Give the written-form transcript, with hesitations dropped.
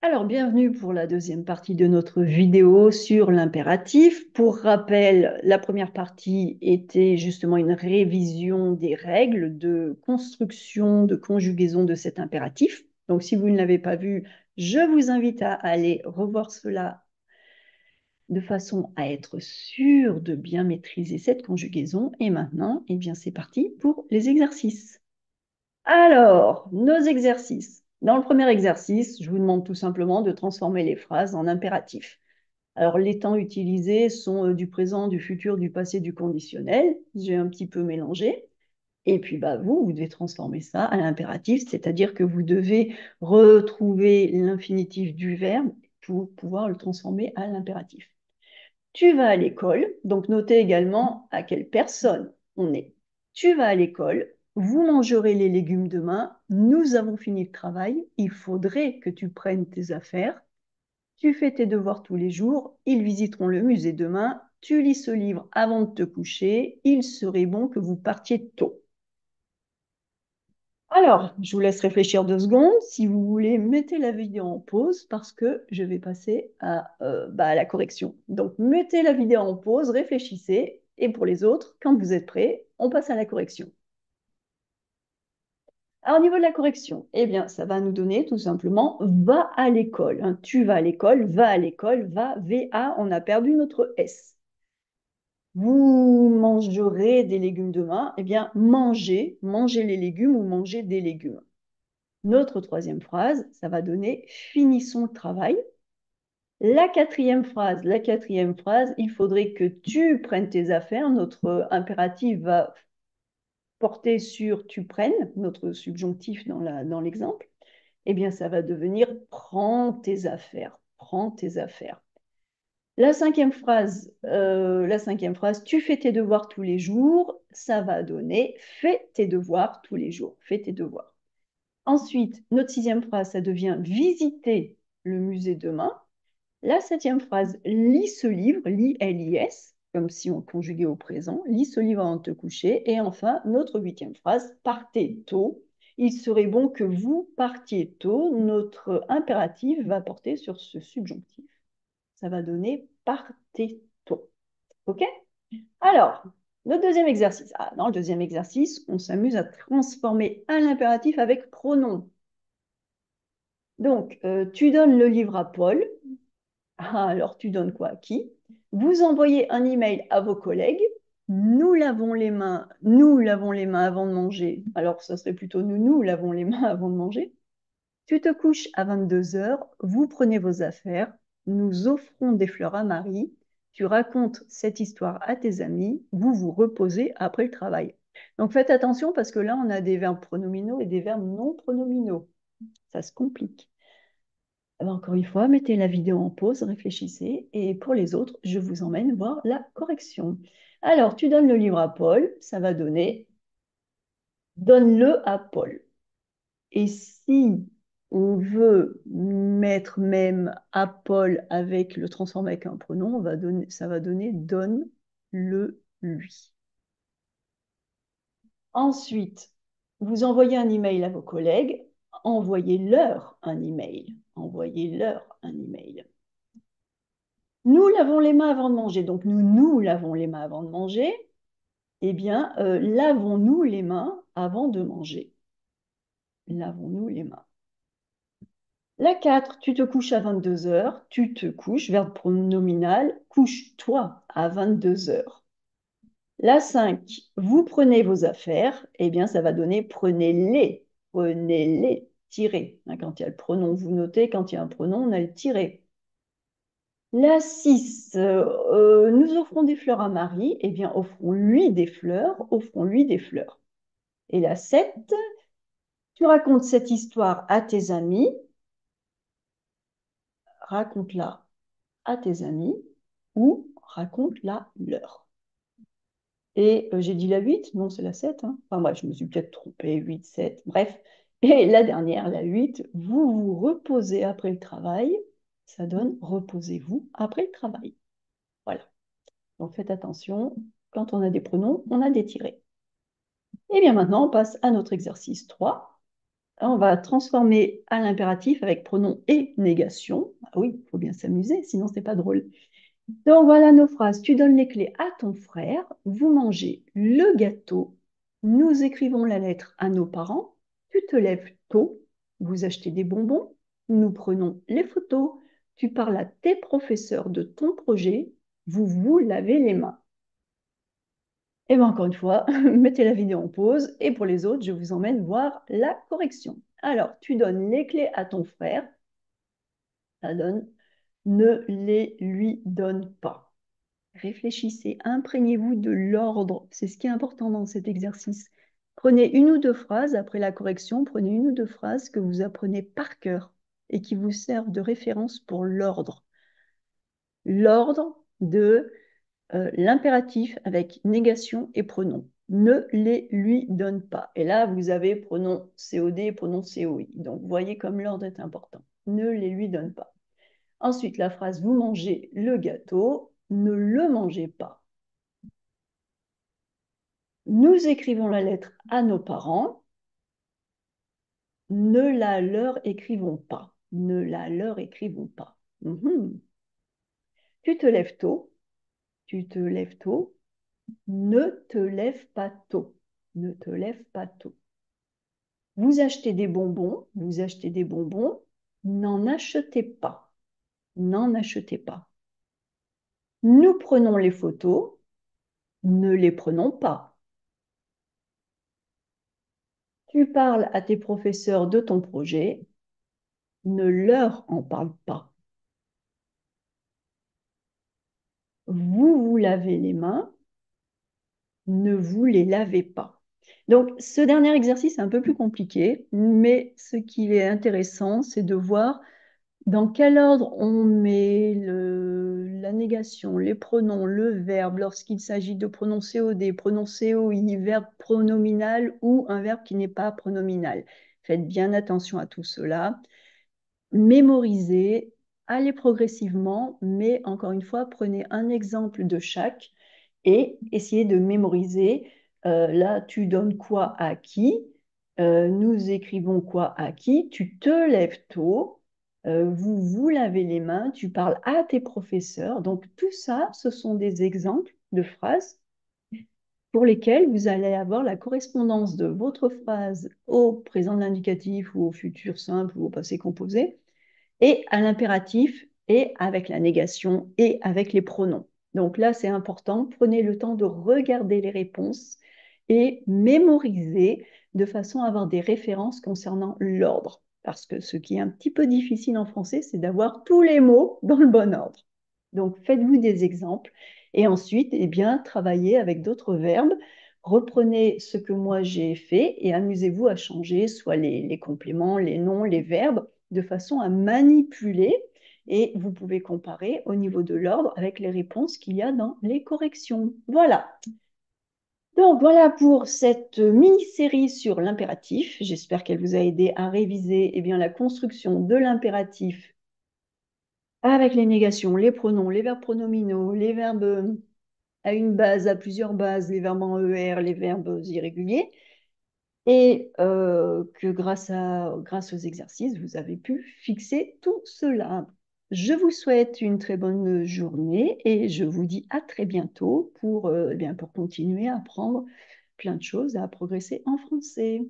Alors, bienvenue pour la deuxième partie de notre vidéo sur l'impératif. Pour rappel, la première partie était justement une révision des règles de construction, de conjugaison de cet impératif. Donc, si vous ne l'avez pas vu, je vous invite à aller revoir cela de façon à être sûr de bien maîtriser cette conjugaison. Et maintenant, eh bien, c'est parti pour les exercices. Alors, nos exercices. Dans le premier exercice, je vous demande tout simplement de transformer les phrases en impératifs. Alors, les temps utilisés sont du présent, du futur, du passé, du conditionnel. J'ai un petit peu mélangé. Et puis, bah, vous devez transformer ça à l'impératif, c'est-à-dire que vous devez retrouver l'infinitif du verbe pour pouvoir le transformer à l'impératif. Tu vas à l'école, donc notez également à quelle personne on est. Tu vas à l'école, vous mangerez les légumes demain, nous avons fini le travail, il faudrait que tu prennes tes affaires, tu fais tes devoirs tous les jours, ils visiteront le musée demain, tu lis ce livre avant de te coucher, il serait bon que vous partiez tôt. Alors, je vous laisse réfléchir 2 secondes. Si vous voulez, mettez la vidéo en pause parce que je vais passer à la correction. Donc, mettez la vidéo en pause, réfléchissez. Et pour les autres, quand vous êtes prêts, on passe à la correction. Alors, au niveau de la correction, eh bien, ça va nous donner tout simplement va à l'école, hein. Tu vas à l'école, va, VA, on a perdu notre S. Vous mangerez des légumes demain, eh bien, mangez les légumes ou mangez des légumes. Notre troisième phrase, ça va donner finissons le travail. La quatrième phrase, il faudrait que tu prennes tes affaires. Notre impératif va porter sur tu prennes, notre subjonctif dans l'exemple. Eh bien, ça va devenir prends tes affaires. Prends tes affaires. La cinquième phrase, tu fais tes devoirs tous les jours. Ça va donner fais tes devoirs tous les jours. Fais tes devoirs. Ensuite, notre sixième phrase, ça devient visiter le musée demain. La septième phrase, lis ce livre, lis L-I-S, comme si on conjuguait au présent, lis ce livre avant de te coucher. Et enfin, notre huitième phrase, partez tôt. Il serait bon que vous partiez tôt. Notre impératif va porter sur ce subjonctif. Ça va donner partez tôt. OK? Alors, le deuxième exercice. Ah, dans le deuxième exercice, on s'amuse à transformer un impératif avec pronom. Donc, tu donnes le livre à Paul. Ah, alors, tu donnes quoi à qui? Vous envoyez un email à vos collègues. Nous lavons les mains avant de manger. Alors, ça serait plutôt nous lavons les mains avant de manger. Tu te couches à 22 heures. Vous prenez vos affaires. Nous offrons des fleurs à Marie. Tu racontes cette histoire à tes amis. Vous vous reposez après le travail. Donc, faites attention parce que là, on a des verbes pronominaux et des verbes non pronominaux. Ça se complique. Alors, encore une fois, mettez la vidéo en pause, réfléchissez, et pour les autres, je vous emmène voir la correction. Alors, tu donnes le livre à Paul, ça va donner donne-le à Paul. Et si on veut mettre même à Paul avec le transformer avec un pronom, ça va donner donne-le lui. Ensuite, vous envoyez un email à vos collègues, envoyez-leur un email. Envoyez-leur un email. Nous lavons les mains avant de manger. Donc, nous lavons les mains avant de manger. Eh bien, lavons-nous les mains avant de manger. Lavons-nous les mains. La 4, tu te couches à 22 heures. Tu te couches, verbe pronominal, couche-toi à 22 heures. La 5, vous prenez vos affaires. Eh bien, ça va donner prenez-les. Prenez-les, tirez. Hein, quand il y a le pronom, vous notez. Quand il y a un pronom, on a le tiré. La 6, nous offrons des fleurs à Marie. Eh bien, offrons-lui des fleurs, offrons-lui des fleurs. Et la 7, tu racontes cette histoire à tes amis, raconte-la à tes amis ou raconte-la leur. Et j'ai dit la 8, non, c'est la 7, hein. Enfin bref, je me suis peut-être trompée, 8, 7, bref. Et la dernière, la 8, vous vous reposez après le travail. Ça donne reposez-vous après le travail. Voilà. Donc faites attention, quand on a des pronoms, on a des tirés. Et bien maintenant, on passe à notre exercice 3. On va transformer à l'impératif avec pronom et négation. Ah oui, il faut bien s'amuser, sinon c'est pas drôle. Donc voilà nos phrases. Tu donnes les clés à ton frère, vous mangez le gâteau, nous écrivons la lettre à nos parents, tu te lèves tôt, vous achetez des bonbons, nous prenons les photos, tu parles à tes professeurs de ton projet, vous vous lavez les mains. Et bien encore une fois, mettez la vidéo en pause et pour les autres, je vous emmène voir la correction. Alors, tu donnes les clés à ton frère, ça donne ne les lui donne pas. Réfléchissez, imprégnez-vous de l'ordre. C'est ce qui est important dans cet exercice. Prenez une ou deux phrases après la correction, prenez une ou deux phrases que vous apprenez par cœur et qui vous servent de référence pour l'ordre. L'ordre de l'impératif avec négation et pronom. Ne les lui donne pas. Et là, vous avez pronom COD et pronom COI. Donc, vous voyez comme l'ordre est important. Ne les lui donne pas. Ensuite, la phrase vous mangez le gâteau, ne le mangez pas. Nous écrivons la lettre à nos parents, ne la leur écrivons pas. Ne la leur écrivons pas. Tu te lèves tôt, tu te lèves tôt, ne te lève pas tôt. Ne te lève pas tôt. Vous achetez des bonbons, vous achetez des bonbons, n'en achetez pas. N'en achetez pas. Nous prenons les photos, ne les prenons pas. Tu parles à tes professeurs de ton projet, ne leur en parle pas. Vous vous lavez les mains, ne vous les lavez pas. Donc, ce dernier exercice est un peu plus compliqué, mais ce qui est intéressant, c'est de voir dans quel ordre on met la négation, les pronoms, le verbe, lorsqu'il s'agit de pronom COD, pronom COI, verbe pronominal ou un verbe qui n'est pas pronominal. Faites bien attention à tout cela. Mémorisez, allez progressivement, mais encore une fois, prenez un exemple de chaque et essayez de mémoriser. Là, tu donnes quoi à qui? Nous écrivons quoi à qui? Tu te lèves tôt. Vous vous lavez les mains. Tu parles à tes professeurs. Donc, tout ça, ce sont des exemples de phrases pour lesquelles vous allez avoir la correspondance de votre phrase au présent de l'indicatif ou au futur simple ou au passé composé et à l'impératif et avec la négation et avec les pronoms. Donc là, c'est important. Prenez le temps de regarder les réponses et mémoriser de façon à avoir des références concernant l'ordre. Parce que ce qui est un petit peu difficile en français, c'est d'avoir tous les mots dans le bon ordre. Donc, faites-vous des exemples et ensuite, eh bien, travaillez avec d'autres verbes. Reprenez ce que moi j'ai fait et amusez-vous à changer soit les compléments, les noms, les verbes de façon à manipuler et vous pouvez comparer au niveau de l'ordre avec les réponses qu'il y a dans les corrections. Voilà. Donc voilà pour cette mini-série sur l'impératif. J'espère qu'elle vous a aidé à réviser eh bien, la construction de l'impératif avec les négations, les pronoms, les verbes pronominaux, les verbes à une base, à plusieurs bases, les verbes en ER, les verbes irréguliers et que grâce aux exercices, vous avez pu fixer tout cela. Je vous souhaite une très bonne journée et je vous dis à très bientôt pour, eh bien, pour continuer à apprendre plein de choses, à progresser en français.